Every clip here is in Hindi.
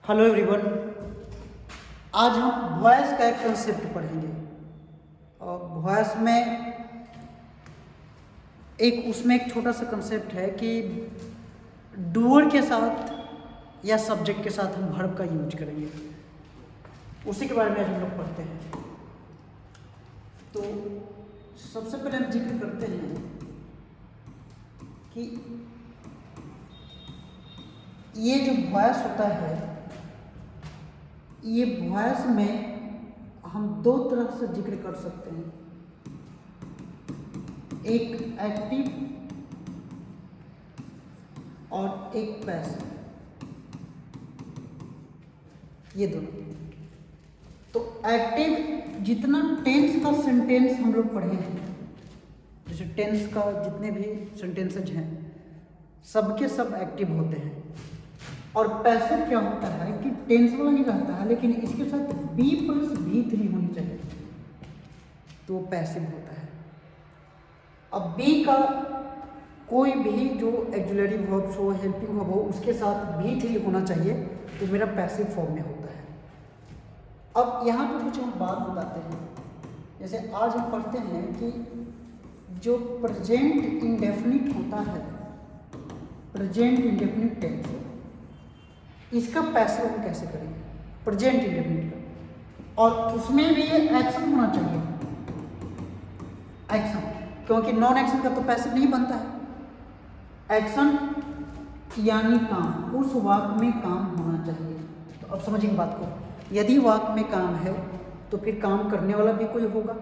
Hello everyone. आज हम वॉइस का एक कंसेप्ट पढ़ेंगे और वॉइस में उसमें एक छोटा सा कंसेप्ट है कि डूअर के साथ या सब्जेक्ट के साथ हम वर्ब का यूज करेंगे, उसी के बारे में आज हम लोग पढ़ते हैं। तो सबसे पहले हम जिक्र करते हैं कि ये जो वॉइस होता है, ये वॉइस में हम दो तरह से जिक्र कर सकते हैं, एक एक्टिव और एक पैसिव, ये दोनों। तो एक्टिव जितना टेंस का सेंटेंस हम लोग पढ़े हैं, जैसे टेंस का जितने भी सेंटेंसेज हैं सबके सब एक्टिव होते हैं। और पैसिव क्या होता है कि टेंस वाला ही रहता है लेकिन इसके साथ बी प्लस V3 होनी चाहिए, तो पैसिव होता है। अब बी का कोई भी जो एक्जुलरी वर्ब्स हो, हेल्पिंग वर्ब हो, उसके साथ V3 होना चाहिए, तो मेरा पैसिव फॉर्म में होता है। अब यहाँ पे कुछ हम बात बताते हैं। जैसे आज हम पढ़ते हैं कि जो प्रेजेंट इंडेफिनिट होता है, प्रेजेंट इंडेफिनिट टेंस, इसका पैसिव हम कैसे करेंगे, प्रेजेंट इंडेफिनिट का, और उसमें भी एक्शन होना चाहिए, एक्शन, क्योंकि नॉन एक्शन का तो पैसिव नहीं बनता है। एक्शन यानी काम, उस वाक्य में काम होना चाहिए। तो अब समझिए बात को, यदि वाक्य में काम है तो फिर काम करने वाला भी कोई होगा,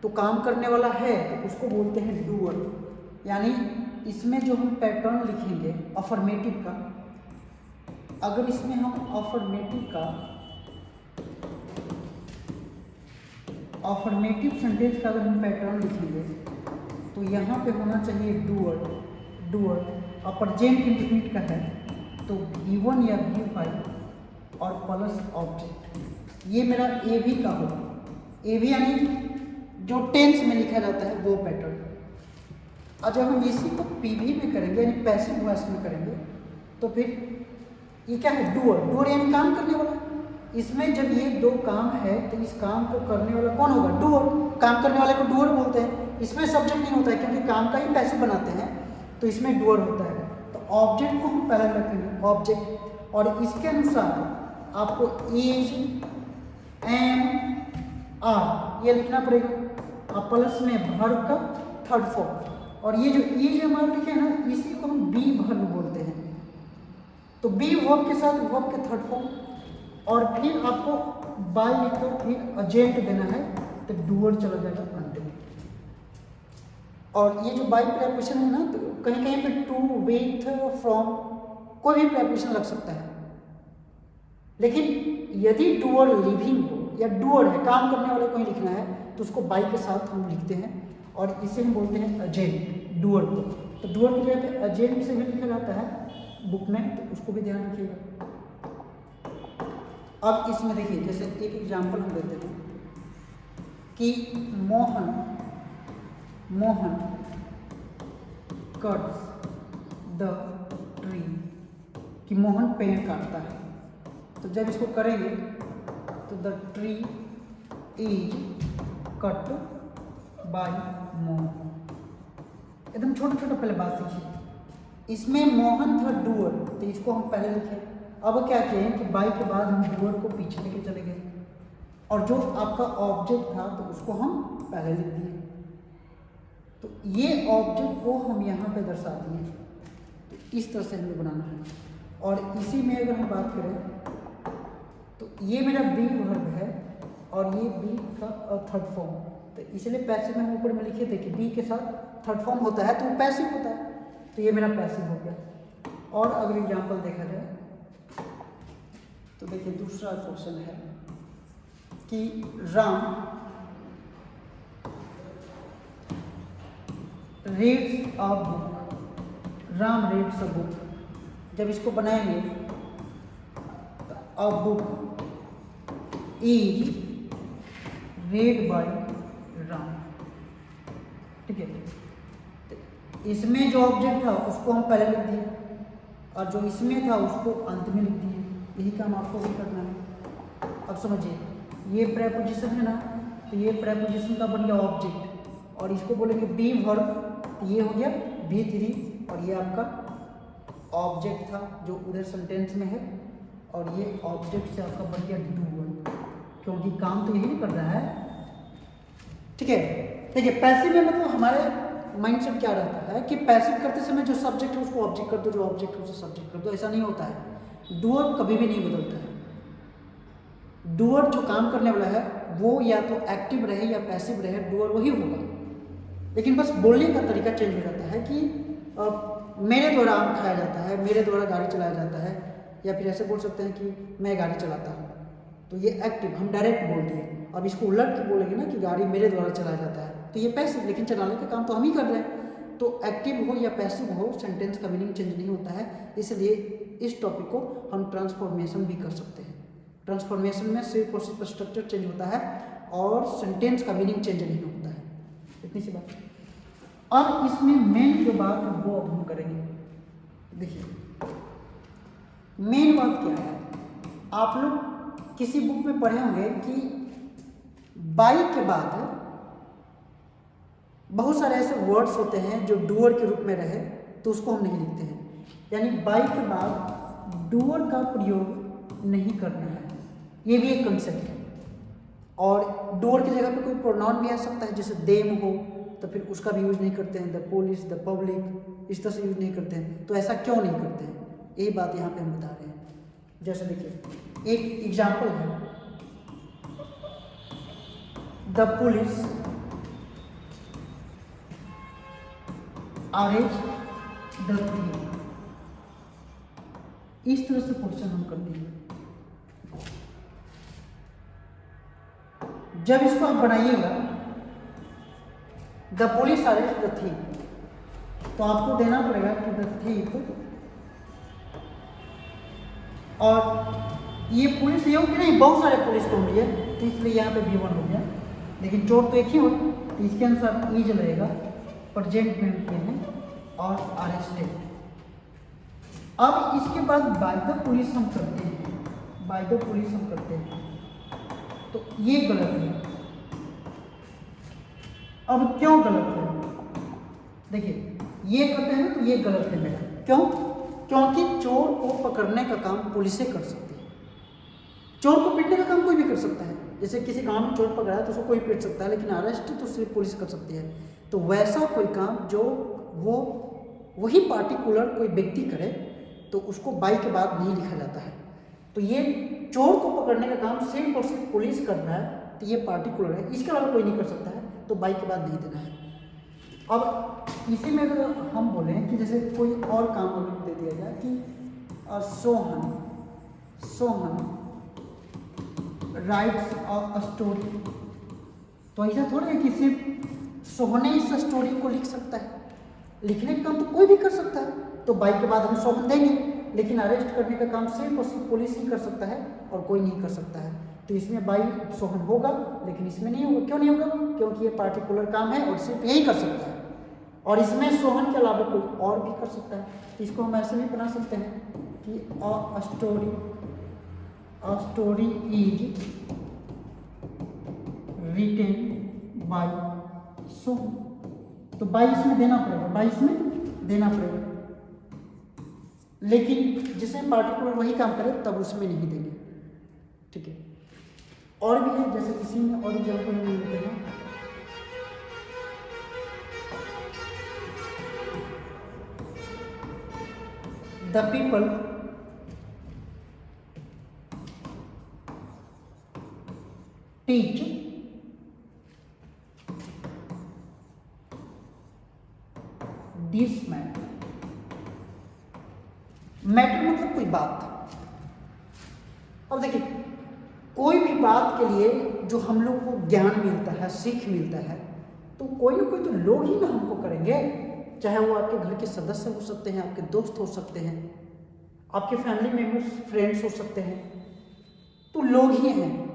तो काम करने वाला है तो उसको बोलते हैं डूअर। यानी इसमें जो हम पैटर्न लिखेंगे अफर्मेटिव का, अगर इसमें हम अफर्मेटिव सेंटेंस का अगर हम पैटर्न लिखेंगे तो यहाँ पे होना चाहिए डूअर, और प्रेजेंट इंडेफिनिट का है तो V1 या V5 और प्लस ऑब्जेक्ट। ये मेरा AB का होगा, AB यानी जो टेंस में लिखा जाता है वो पैटर्न। और जब हम इसी को PV में करेंगे यानी पैसिव वॉइस में करेंगे तो फिर ये क्या है, डूअर यानी काम करने वाला। इसमें जब ये दो काम है तो इस काम को करने वाला कौन होगा, डूअर। काम करने वाले को डूअर बोलते हैं। इसमें सब्जेक्ट नहीं होता है क्योंकि काम का ही पैसिव बनाते हैं, तो इसमें डूअर होता है। तो ऑब्जेक्ट को हम पहले रखेंगे, ऑब्जेक्ट, और इसके अनुसार आपको इज, एम, आर ये लिखना पड़ेगा, और प्लस में वर्ब का थर्ड फॉर्म। और ये जो इज हमारा लिखे हैं ना, इसी को हम बी वर्ब बोलते हैं। तो बी वर्ब के साथ वर्ब के थर्ड फॉर्म, और फिर आपको बाय लिखकर फिर एजेंट देना है, तो डूअर चला जाएगा अंत में। और ये जो बाय प्रेपोजिशन है ना, तो कहीं कहीं पे टू, विथ, फ्रॉम कोई भी प्रेपोजिशन लग सकता है। लेकिन यदि डूअर लिविंग हो या डूअर है, काम करने वाले को ही लिखना है, तो उसको बाय के साथ हम लिखते हैं और इसे हम बोलते हैं एजेंट, डूअर को। तो डूअर की जगह पे एजेंट से भी लिखा जाता है बुक में, तो उसको भी ध्यान रखिएगा। अब इसमें देखिए, जैसे एक एग्जांपल हम देते हैं कि मोहन कट्स द ट्री, कि मोहन पेड़ काटता है। तो जब इसको करेंगे तो the tree is cut by Mohan. एकदम छोटा छोटा पहले बात सीखिए। इसमें मोहन था डूअर, तो इसको हम पहले लिखे। अब क्या किए कि बाई के बाद हम डूअर को पीछे लेके चले गए, और जो आपका ऑब्जेक्ट था तो उसको हम पहले लिख दिए। तो ये ऑब्जेक्ट को हम यहाँ पे दर्शा दिए। तो इस तरह से हमें बनाना है। और इसी में अगर हम बात करें तो ये मेरा बी वर्ब है और ये बी का थर्ड फॉर्म। तो इसलिए पैसिव में हम ऊपर में लिखे थे कि बी के साथ थर्ड फॉर्म होता है तो वो पैसिव होता है, तो ये मेरा पैसिव हो गया। और अगर एग्जाम्पल देखा जाए तो देखिए, दूसरा क्वेश्चन है कि Ram reads a book, Ram reads a book. जब इसको बनाएंगे तो a book is read by Ram, ठीक है। इसमें जो ऑब्जेक्ट था उसको हम पहले लिख दिए और जो इसमें था उसको अंत में लिख दिए। यही काम आपको भी करना है। अब समझिए, ये प्रेपोजिशन है ना, तो ये प्रेपोजिशन का बन गया ऑब्जेक्ट, और इसको बोलेंगे बी वर्ब, तो ये हो गया V3, और ये आपका ऑब्जेक्ट था जो उधर सेंटेंस में है, और ये ऑब्जेक्ट से आपका बन गया डूअर, क्योंकि काम तो यही नहीं कर रहा है। ठीक है, देखिए पैसिव में मतलब हमारे माइंडसेट क्या रहता है कि पैसिव करते समय जो सब्जेक्ट है उसको ऑब्जेक्ट कर दो, जो ऑब्जेक्ट है उसे सब्जेक्ट कर दो, ऐसा नहीं होता है। डूअर कभी भी नहीं बदलता है। डूअर जो काम करने वाला है वो या तो एक्टिव रहे या पैसिव रहे, डूअर वही होगा, लेकिन बस बोलने का तरीका चेंज हो जाता है कि मेरे द्वारा आम खाया जाता है, मेरे द्वारा गाड़ी चलाया जाता है, या फिर ऐसे बोल सकते हैं कि मैं गाड़ी चलाता हूँ, तो ये एक्टिव हम डायरेक्ट बोल दिए। अब इसको उलट के बोलेंगे ना कि गाड़ी मेरे द्वारा चलाया जाता है, तो ये पैसिव, लेकिन चलाने का काम तो हम ही कर रहे हैं। तो एक्टिव हो या पैसिव हो, सेंटेंस का मीनिंग चेंज नहीं होता है, इसलिए इस टॉपिक को हम ट्रांसफॉर्मेशन भी कर सकते हैं। ट्रांसफॉर्मेशन में सिर्फ और सिर्फ स्ट्रक्चर चेंज होता है और सेंटेंस का मीनिंग चेंज नहीं होता है, इतनी सी बात। और इसमें मेन जो बात है वो अब हम करेंगे। देखिए मेन बात क्या है, आप लोग किसी बुक में पढ़े होंगे कि बाई के बाद बहुत सारे ऐसे वर्ड्स होते हैं जो डूअर के रूप में रहे, तो उसको हम नहीं लिखते हैं, यानी बाई के बाद डूअर का प्रयोग नहीं करना है, ये भी एक कंसेप्ट है। और डूअर की जगह पे कोई प्रोनाउन भी आ सकता है, जैसे देम हो तो फिर उसका भी यूज नहीं करते हैं, द पुलिस, द पब्लिक, इस तरह से यूज नहीं करते हैं। तो ऐसा क्यों नहीं करते हैं, यही बात यहाँ पे हम बता रहे हैं। जैसे देखिए एक एग्जाम्पल है, the police arrest the thief, इस तरह से क्वेश्चन हम करते हैं। जब इसको आप बनाइएगा the police arrest the thief, तो आपको देना पड़ेगा कि द थीफ, और ये पुलिस ये हो कि नहीं, बहुत सारे पुलिस को लिए, तो इसलिए यहाँ पे V1 हो गया, लेकिन चोर तो एक ही हो, तो इसके अनुसार ईज रहेगा, प्रेजेंट में है और अरेस्टेड। अब इसके बाद बाय द पुलिस हम करते हैं, बाय द पुलिस हम करते हैं, तो ये गलत है। अब क्यों गलत है, देखिए ये करते हैं तो ये गलत है मेरा, क्यों? क्योंकि चोर को पकड़ने का काम पुलिसें कर सकती है, चोर को पीटने का काम कोई भी कर सकता है। जैसे किसी गांव में चोर पकड़ा है तो उसको कोई पीट सकता है, लेकिन अरेस्ट तो सिर्फ पुलिस कर सकती है। तो वैसा कोई काम जो वो वही पार्टिकुलर कोई व्यक्ति करे, तो उसको बाई के बाद नहीं लिखा जाता है। तो ये चोर को पकड़ने का काम सिर्फ और सिर्फ पुलिस कर रहा है, तो ये पार्टिकुलर है, इसके अलावा कोई नहीं कर सकता है, तो बाई के बाद नहीं देना है। अब इसी में अगर हम बोलें कि जैसे कोई और काम अगर दे दिया जाए कि सोहन राइट्स अ स्टोरी, तो ऐसा थोड़ा है कि सिर्फ सोहन इस स्टोरी को लिख सकता है, लिखने का काम तो कोई भी कर सकता है, तो बाई के बाद हम सोहन देंगे, लेकिन अरेस्ट करने का काम सिर्फ और सिर्फ पुलिस ही कर सकता है और कोई नहीं कर सकता है। तो इसमें बाई सोहन होगा, लेकिन इसमें नहीं होगा। क्यों नहीं होगा? क्योंकि ये पार्टिकुलर काम है और सिर्फ यही कर सकता है, और इसमें सोहन के अलावा कोई और भी कर सकता है। इसको हम ऐसे भी बना सकते हैं कि a story is written by Sohan, तो बाई इसमें देना पड़ेगा, बाई इसमें देना पड़ेगा, लेकिन जिसमें पार्टिकुलर वही काम करे तब उसमें नहीं देंगे। ठीक है, और भी है, जैसे इसी में और एग्जाम्पल हम लेते हैं, the people teach this matter, matter मतलब कोई बात। अब देखिए कोई भी बात के लिए जो हम लोग को ज्ञान मिलता है, सीख मिलता है, तो कोई ना कोई तो लोग ही ना हमको करेंगे, चाहे वो आपके घर के सदस्य हो सकते हैं, आपके दोस्त हो सकते हैं, आपके फैमिली मेम्बर्स, फ्रेंड्स हो सकते हैं, तो लोग ही हैं।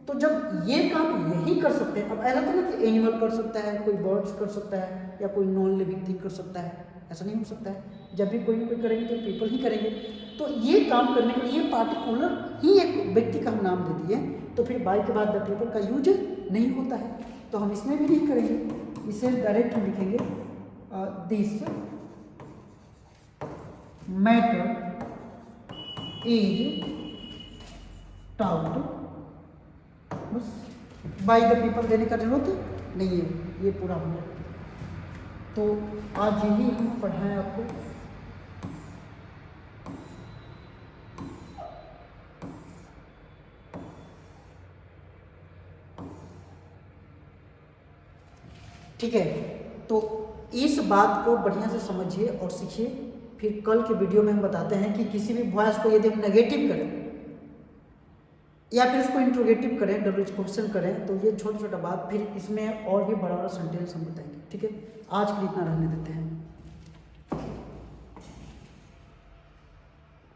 तो जब ये काम यही कर सकते हैं, अब ऐसा तो ना कि एनिमल कर सकता है, कोई बर्ड्स कर सकता है, या कोई नॉन लिविंग थिंग कर सकता है, ऐसा नहीं हो सकता है। जब भी कोई ना कोई करेंगे तो पीपल ही करेंगे। तो ये काम करने के लिए पार्टिकुलर ही एक व्यक्ति का हम नाम दे दिए, तो फिर बाय के बाद द पीपल का यूज नहीं होता है, तो हम इसमें भी नहीं करेंगे। इसे डायरेक्ट हम लिखेंगे दिस मैटर इज टॉक्ड, बस बाय द पीपल देने का जरूरत नहीं है, ये पूरा हो गया। तो आज यही हम पढ़ाएं आपको। ठीक है, तो इस बात को बढ़िया से समझिए और सीखिए। फिर कल के वीडियो में हम बताते हैं कि किसी भी वॉइस को यदि हम नेगेटिव करें या फिर इसको इंट्रोगेटिव करें, डब्ल्यू क्वेश्चन करें, तो ये छोटा छोटा बात, फिर इसमें और भी बड़ा बड़ा सेंटेंस हम बताएंगे। ठीक है, आज के लिए इतना रहने देते हैं।